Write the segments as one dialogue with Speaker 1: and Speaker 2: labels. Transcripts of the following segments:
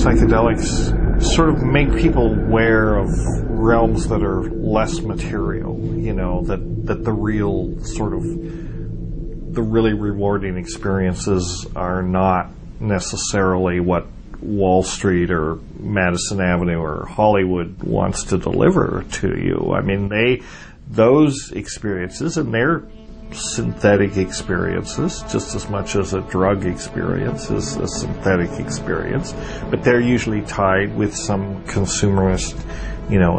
Speaker 1: psychedelics sort of make people aware of realms that are less material, that the real sort of, the really rewarding experiences are not necessarily what Wall Street or Madison Avenue or Hollywood wants to deliver to you. I mean, those experiences, and they're synthetic experiences just as much as a drug experience is a synthetic experience, but they're usually tied with some consumerist,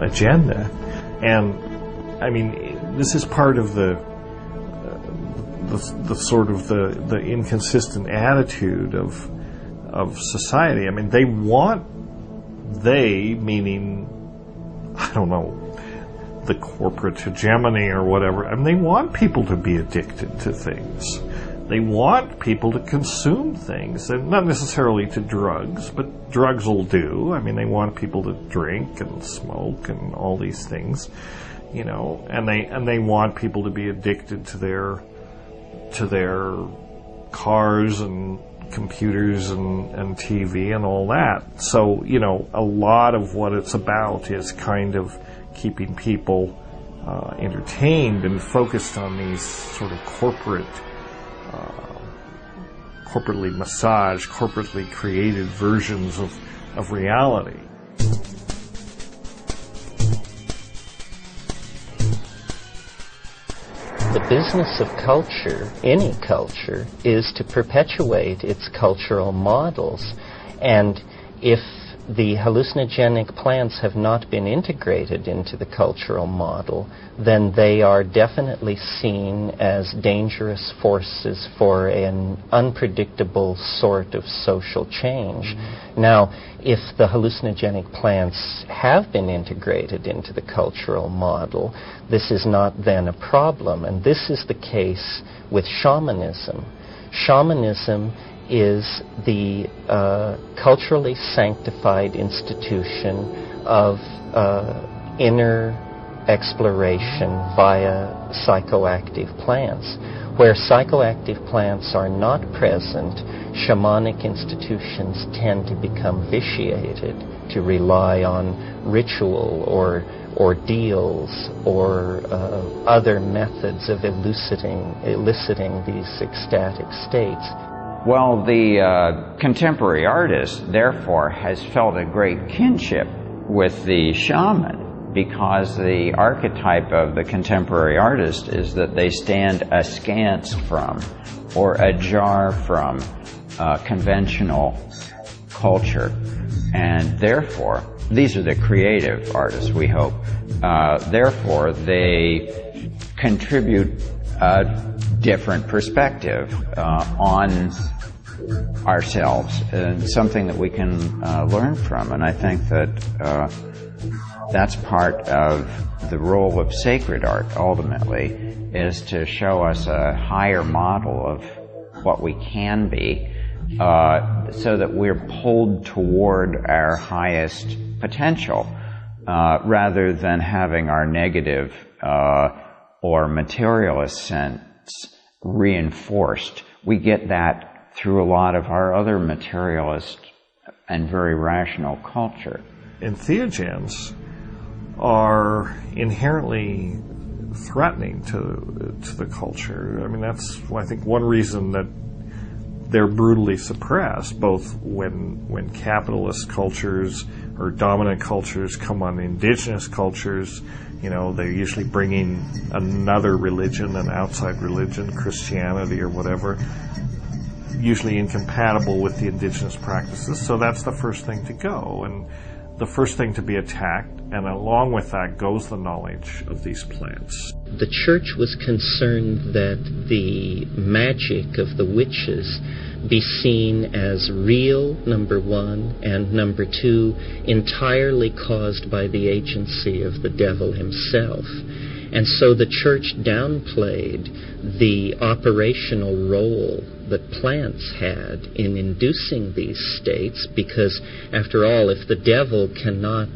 Speaker 1: agenda. And I mean, this is part of the sort of the inconsistent attitude of society. I mean, meaning, I don't know, the corporate hegemony or whatever, and they want people to be addicted to things. They want people to consume things, and not necessarily to drugs, but drugs will do. I mean, they want people to drink and smoke and all these things, and they want people to be addicted to their cars and computers and TV and all that. So, a lot of what it's about is kind of keeping people entertained and focused on these sort of corporately massaged, corporately created versions of reality.
Speaker 2: The business of culture, any culture, is to perpetuate its cultural models. And if the hallucinogenic plants have not been integrated into the cultural model, then they are definitely seen as dangerous forces for an unpredictable sort of social change. Mm-hmm. Now, if the hallucinogenic plants have been integrated into the cultural model, this is not then a problem, and this is the case with shamanism. Shamanism is the culturally sanctified institution of inner exploration via psychoactive plants. Where psychoactive plants are not present, shamanic institutions tend to become vitiated, to rely on ritual or ordeals or other methods of eliciting these ecstatic states.
Speaker 3: Well, the contemporary artist, therefore, has felt a great kinship with the shaman, because the archetype of the contemporary artist is that they stand askance from or ajar from conventional culture. And therefore, these are the creative artists, we hope. Therefore, they contribute a different perspective on ourselves, and something that we can learn from. And I think that that's part of the role of sacred art, ultimately, is to show us a higher model of what we can be, so that we're pulled toward our highest potential, rather than having our negative or materialist sense reinforced. We get that through a lot of our other materialist and very rational culture.
Speaker 1: Entheogens are inherently threatening to the culture. I mean, that's, I think, one reason that they're brutally suppressed, both when capitalist cultures or dominant cultures come on indigenous cultures. They're usually bringing another religion, an outside religion, Christianity or whatever, usually incompatible with the indigenous practices. So that's the first thing to go, and the first thing to be attacked, and along with that goes the knowledge of these plants.
Speaker 2: The church was concerned that the magic of the witches be seen as real, number one, and number two, entirely caused by the agency of the devil himself. And so the church downplayed the operational role that plants had in inducing these states, because, after all, if the devil cannot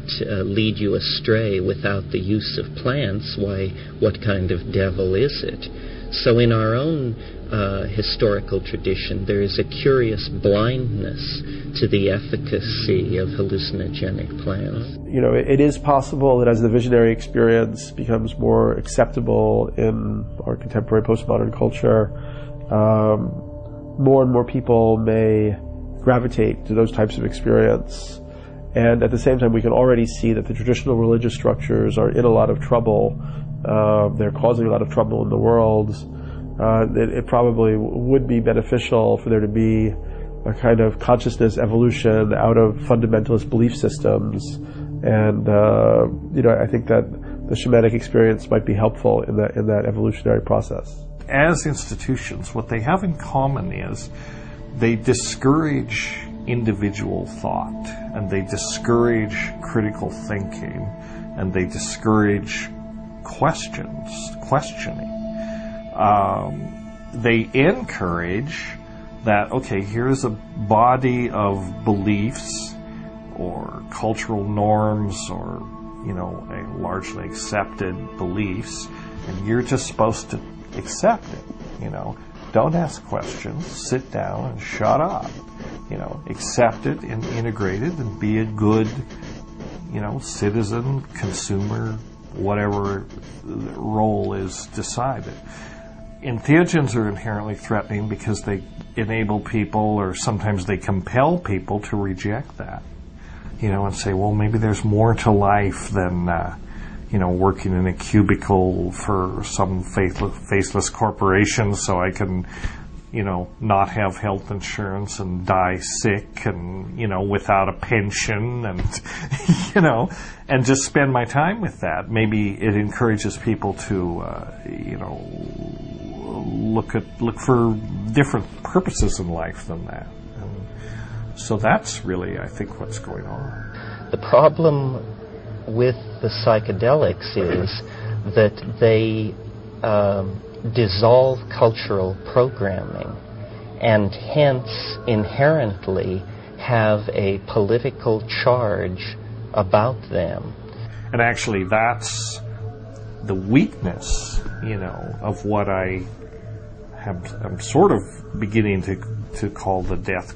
Speaker 2: lead you astray without the use of plants, why, what kind of devil is it? So in our own historical tradition, there is a curious blindness to the efficacy of hallucinogenic plants.
Speaker 4: You know, it is possible that as the visionary experience becomes more acceptable in our contemporary postmodern culture, more and more people may gravitate to those types of experience. And at the same time, we can already see that the traditional religious structures are in a lot of trouble. They're causing a lot of trouble in the world. It probably would be beneficial for there to be a kind of consciousness evolution out of fundamentalist belief systems. And, you know, I think that the shamanic experience might be helpful in that evolutionary process.
Speaker 1: As institutions, what they have in common is they discourage individual thought, and they discourage critical thinking, and they discourage questioning. They encourage that, okay, here's a body of beliefs or cultural norms or, you know, a largely accepted beliefs, and you're just supposed to accept it, you know. Don't ask questions, sit down and shut up. You know, accept it and integrate it and be a good, you know, citizen, consumer, whatever role is decided. Entheogens are inherently threatening because they enable people, or sometimes they compel people to reject that, you know, and say, well, maybe there's more to life than, you know, working in a cubicle for some faceless corporation so I can, you know, not have health insurance and die sick and, you know, without a pension and, you know, and just spend my time with that. Maybe it encourages people to, you know, look for different purposes in life than that. And so that's really, I think, what's going on.
Speaker 2: The problem with the psychedelics is that they dissolve cultural programming and hence inherently have a political charge about them.
Speaker 1: And actually that's the weakness, you know, of what I'm sort of beginning to call the death